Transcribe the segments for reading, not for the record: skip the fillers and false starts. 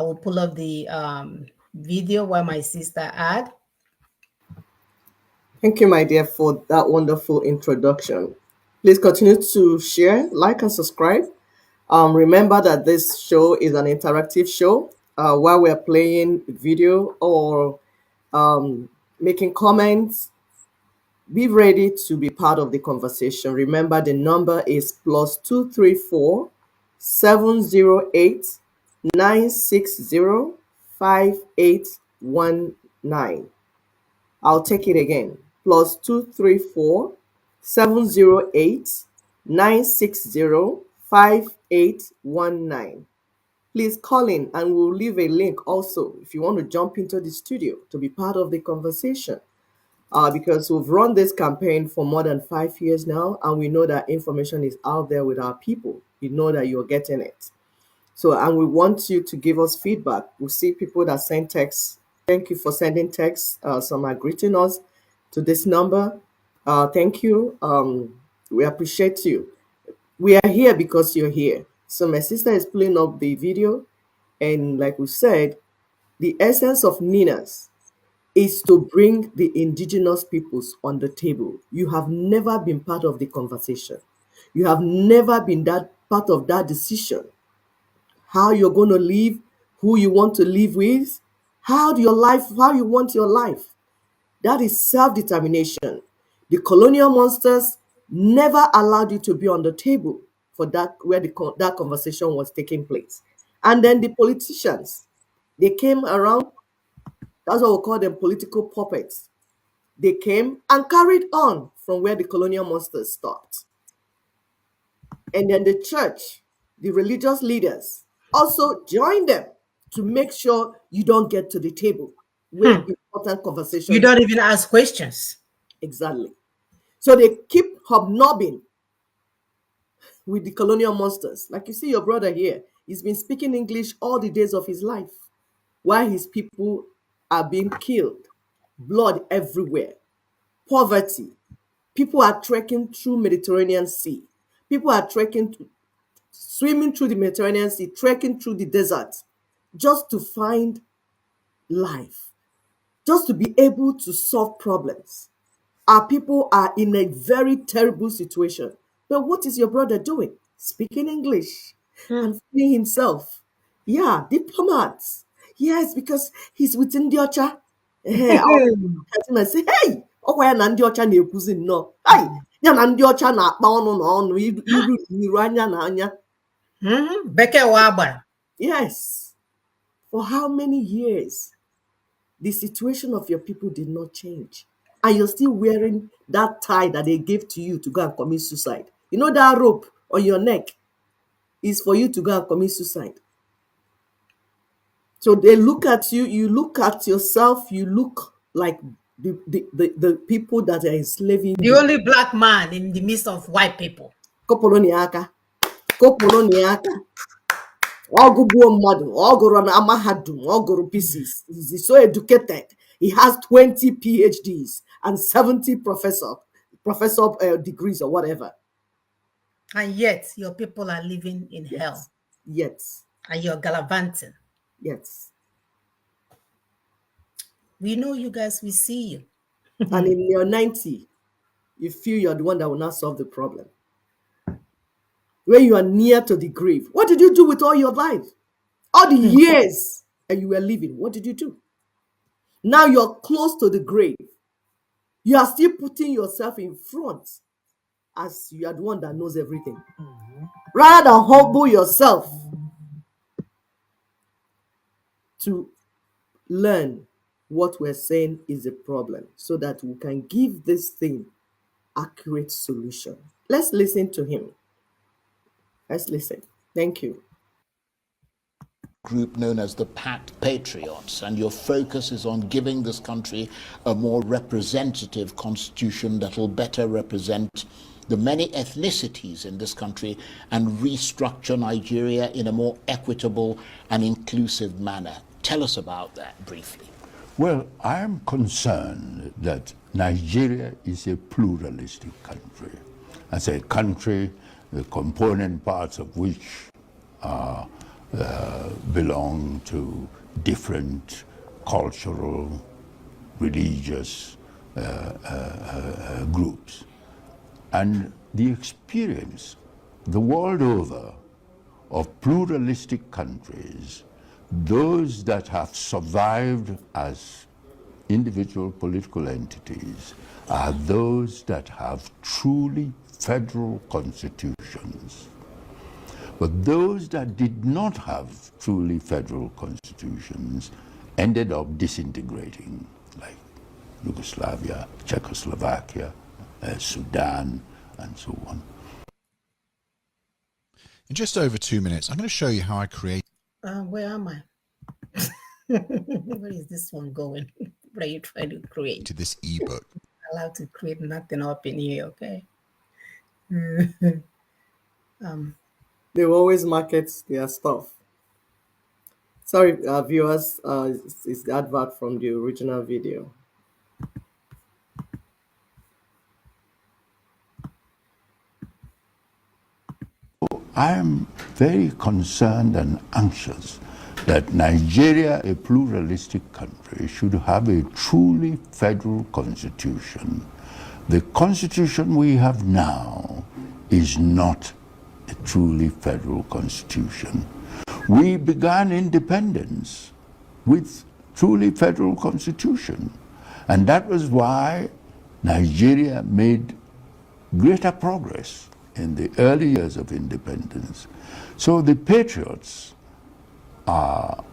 will pull up the video where my sister had. Thank you, my dear, for that wonderful introduction. Please continue to share, like, and subscribe. Remember that this show is an interactive show. While we're playing video or making comments, be ready to be part of the conversation. Remember, the number is +234 708 960 5819. I'll take it again. +234 708 960 5819. Please call in and we'll leave a link also if you want to jump into the studio to be part of the conversation. Because we've run this campaign for more than 5 years now, and we know that information is out there with our people. We know that you're getting it. So, and we want you to give us feedback. We see people that send texts. Thank you for sending texts. Some are greeting us to this number. Thank you. We appreciate you. We are here because you're here. So my sister is pulling up the video. And like we said, the essence of Nina's is to bring the indigenous peoples on the table. You have never been part of the conversation. You have never been that part of that decision. How you're going to live, who you want to live with, how you want your life. That is self-determination. The colonial monsters never allowed you to be on the table for that where that conversation was taking place. And then the politicians, they came around. That's what we call them, political puppets. They came and carried on from where the colonial monsters stopped. And then the church, the religious leaders, also joined them to make sure you don't get to the table where important conversations. You don't even ask questions. Exactly. So they keep hobnobbing with the colonial monsters. Like you see your brother here, he's been speaking English all the days of his life while his people are being killed, blood everywhere, poverty. People are trekking through Mediterranean Sea. People are swimming through the Mediterranean Sea, trekking through the desert, just to find life, just to be able to solve problems. Our people are in a very terrible situation. But what is your brother doing? Speaking English and feeding himself. Yeah, diplomats. Yes, because he's with Ndiocha. Hey, I say, hey, ya na ndị ọcha na-ekwuzi nnọọ. Hey, ya na ndị ọcha na-akpa ọnụ na ọnụ iru anya na anya. Bekee wa agbara. Yes. For how many years? The situation of your people did not change. And you're still wearing that tie that they gave to you to go and commit suicide. You know that rope on your neck is for you to go and commit suicide. So they look at you, you look at yourself, you look like the people that are enslaving you. The only black man in the midst of white people. Kopoloniaka. Ogugbuo mmadụ, oguru na mahadum, oguru pieces. He's so educated. He has 20 PhDs and 70 professor degrees or whatever. And yet your people are living in hell. Yes. And you're gallivanting. Yes. We know you guys, we see you. And in your 90, you feel you're the one that will not solve the problem. When you are near to the grave, what did you do with all your life? All the years that you were living, what did you do? Now you're close to the grave. You are still putting yourself in front as you are the one that knows everything. Rather than humble yourself to learn what we're saying is a problem so that we can give this thing accurate solution. Let's listen to him. Let's listen. Thank you. Group known as the Pact Patriots, and your focus is on giving this country a more representative constitution that will better represent the many ethnicities in this country and restructure Nigeria in a more equitable and inclusive manner. Tell us about that briefly. Well, I am concerned that Nigeria is a pluralistic country. As a country, the component parts of which are belong to different cultural, religious groups. And the experience the world over of pluralistic countries, those that have survived as individual political entities, are those that have truly federal constitutions. But those that did not have truly federal constitutions ended up disintegrating, like Yugoslavia, Czechoslovakia, Sudan, and so on. In just over 2 minutes, I'm going to show you how I create. Where am I? Where is this one going? What are you trying to create? To this ebook. Allowed to create nothing up in here, okay? They will always market their stuff. Sorry, viewers, it's the advert from the original video. I am very concerned and anxious that Nigeria, a pluralistic country, should have a truly federal constitution. The constitution we have now is not a truly federal constitution. We began independence with truly federal constitution, and that was why Nigeria made greater progress in the early years of independence. So the patriots are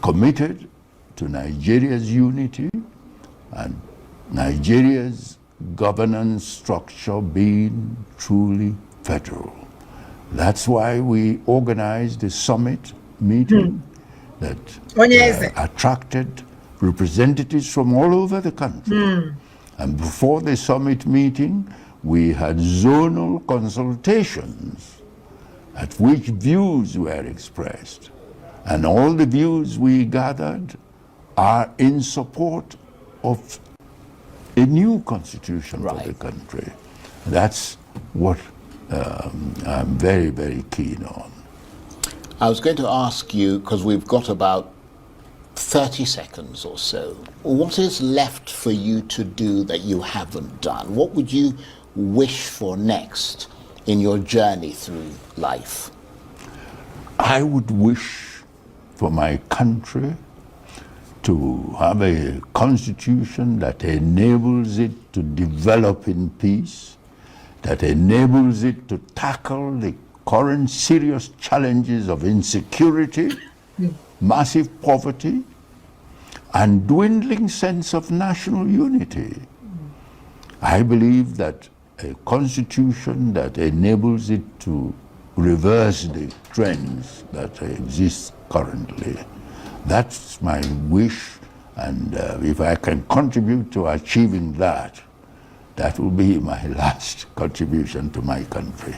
committed to Nigeria's unity and Nigeria's governance structure being truly federal. That's why we organized a summit meeting that attracted representatives from all over the country. And before the summit meeting, we had zonal consultations at which views were expressed. And all the views we gathered are in support of a new constitution for the country. That's what I'm very, very keen on. I was going to ask you, because we've got about 30 seconds or so, what is left for you to do that you haven't done? What would you wish for next in your journey through life? I would wish for my country to have a constitution that enables it to develop in peace, that enables it to tackle the current serious challenges of insecurity, massive poverty, and dwindling sense of national unity. I believe that a constitution that enables it to reverse the trends that exist currently, that's my wish, and if I can contribute to achieving that, that will be my last contribution to my country.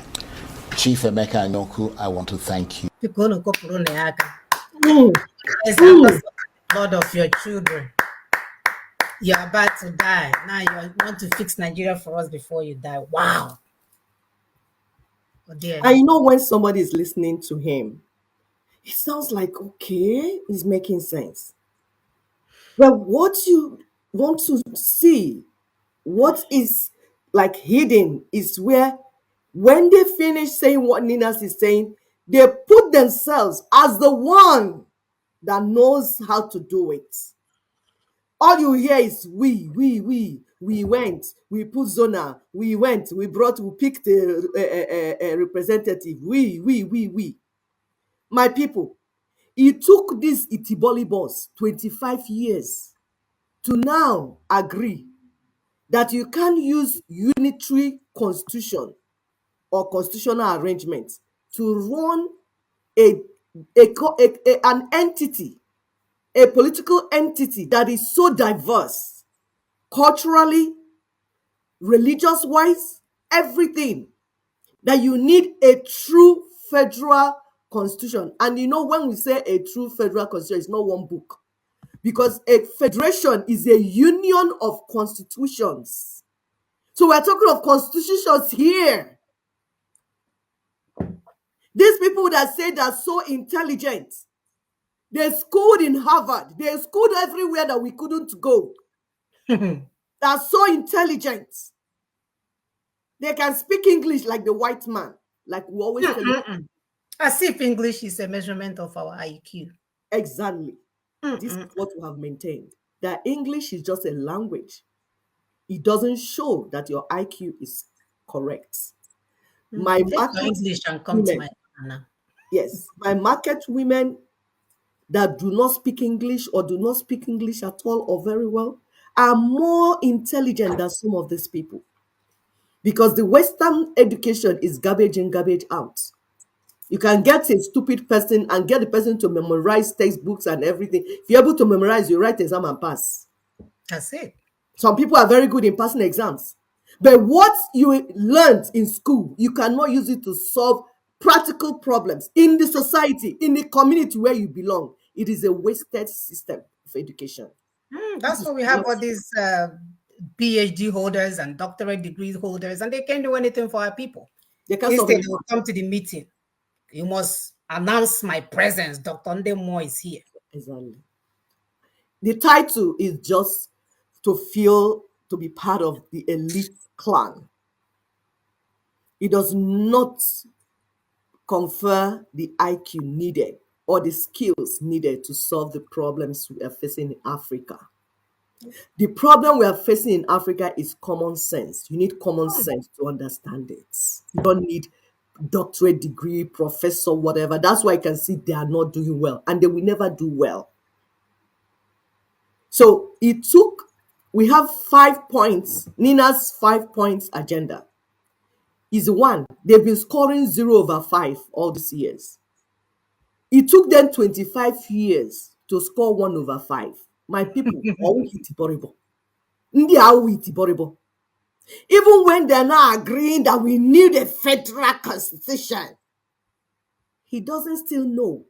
Chief Emeka Anyaoku, I want to thank you. It's the blood of your children. You're about to die. Now you want to fix Nigeria for us before you die. Wow. Oh dear. I know when somebody is listening to him, it sounds like, okay, it's making sense. But what you want to see, what is like hidden, is where when they finish saying what Ninas is saying, they put themselves as the one that knows how to do it. All you hear is we went, we put zona, we went, we picked a representative, we. My people, it took this Itiboli boss 25 years to now agree that you can use unitary constitution or constitutional arrangement to run an entity, a political entity that is so diverse, culturally, religious-wise, everything, that you need a true federal constitution. And you know, when we say a true federal constitution, it's not one book, because a federation is a union of constitutions. So we're talking of constitutions here. These people that say they're so intelligent, they schooled in Harvard, they schooled everywhere that we couldn't go. They're so intelligent. They can speak English like the white man, like we always tell you. As if English is a measurement of our IQ. Exactly. This is what we have maintained. That English is just a language. It doesn't show that your IQ is correct. My Take your market English and come to women, my now. yes, my market women that do not speak English or do not speak English at all or very well are more intelligent than some of these people. Because the Western education is garbage in, garbage out. You can get a stupid person and get the person to memorize textbooks and everything. If you're able to memorize, you write exam and pass. That's it. Some people are very good in passing exams. But what you learned in school, you cannot use it to solve practical problems in the society, in the community where you belong. It is a wasted system of education. That's why we have all these PhD holders and doctorate degree holders, and they can't do anything for our people. They can solve Instead, it. they will come to the meeting. You must announce my presence. Dr. Ndemo is here. Exactly. The title is just to feel to be part of the elite clan. It does not confer the IQ needed or the skills needed to solve the problems we are facing in Africa. The problem we are facing in Africa is common sense. You need common sense to understand it. You don't need doctorate degree, professor, whatever. That's why I can see they are not doing well and they will never do well. So we have 5 points. Nina's 5 points agenda is one. They've been scoring 0/5 all these years. It took them 25 years to score 1/5. My people, even when they're not agreeing that we need a federal constitution, he doesn't still know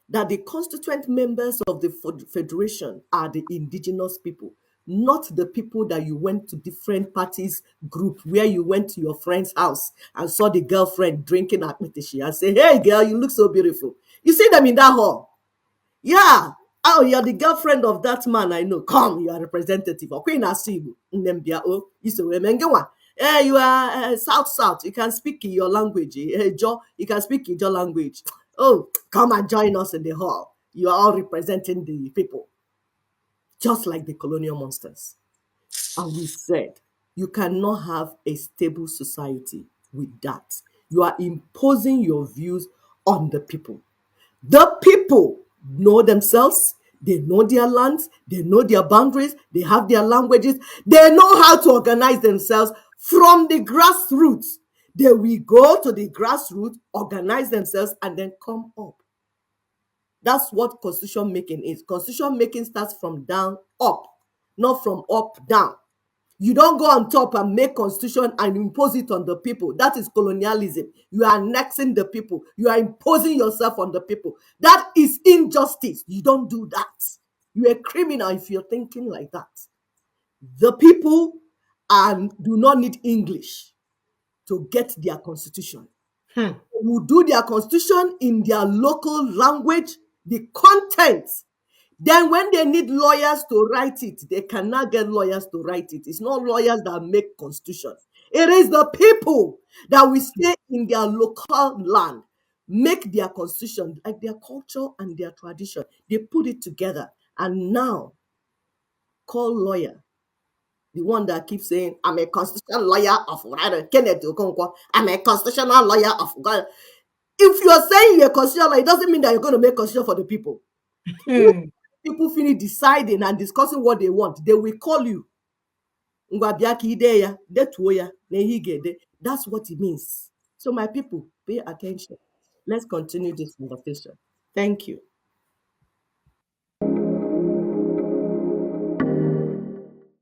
that the constituent members of the federation are the indigenous people, not the people that you went to different parties group where you went to your friend's house and saw the girlfriend drinking akmitishi and say, hey girl, you look so beautiful. You see them in that hall. Yeah. Oh, you're the girlfriend of that man I know. Come, you are representative. Hey, you are South. You can speak in your language. Hey, Joe, you can speak in your language. Oh, come and join us in the hall. You are all representing the people, just like the colonial monsters. And we said, you cannot have a stable society with that. You are imposing your views on the people. The people know themselves, they know their lands, they know their boundaries, they have their languages, they know how to organize themselves from the grassroots. They will go to the grassroots, organize themselves, and then come up. That's what constitution making is. Constitution making starts from down up, not from up down. You don't go on top and make constitution and impose it on the people. That is colonialism. You are annexing the people. You are imposing yourself on the people. That is injustice. You don't do that. You're a criminal if you're thinking like that. The people do not need English to get their constitution. They will do their constitution in their local language, the content. Then when they need lawyers to write it, they cannot get lawyers to write it. It's not lawyers that make constitution. It is the people that will stay in their local land, make their constitution, like their culture and their tradition. They put it together and now call lawyer. The one that keeps saying, I'm a constitutional lawyer of Kenneth Okonkwo. I'm a constitutional lawyer of God. If you're saying you're a constitutional lawyer, it doesn't mean that you're going to make constitution for the people. People finish deciding and discussing what they want, they will call you. That's what it means. So my people, pay attention. Let's continue this conversation. Thank you.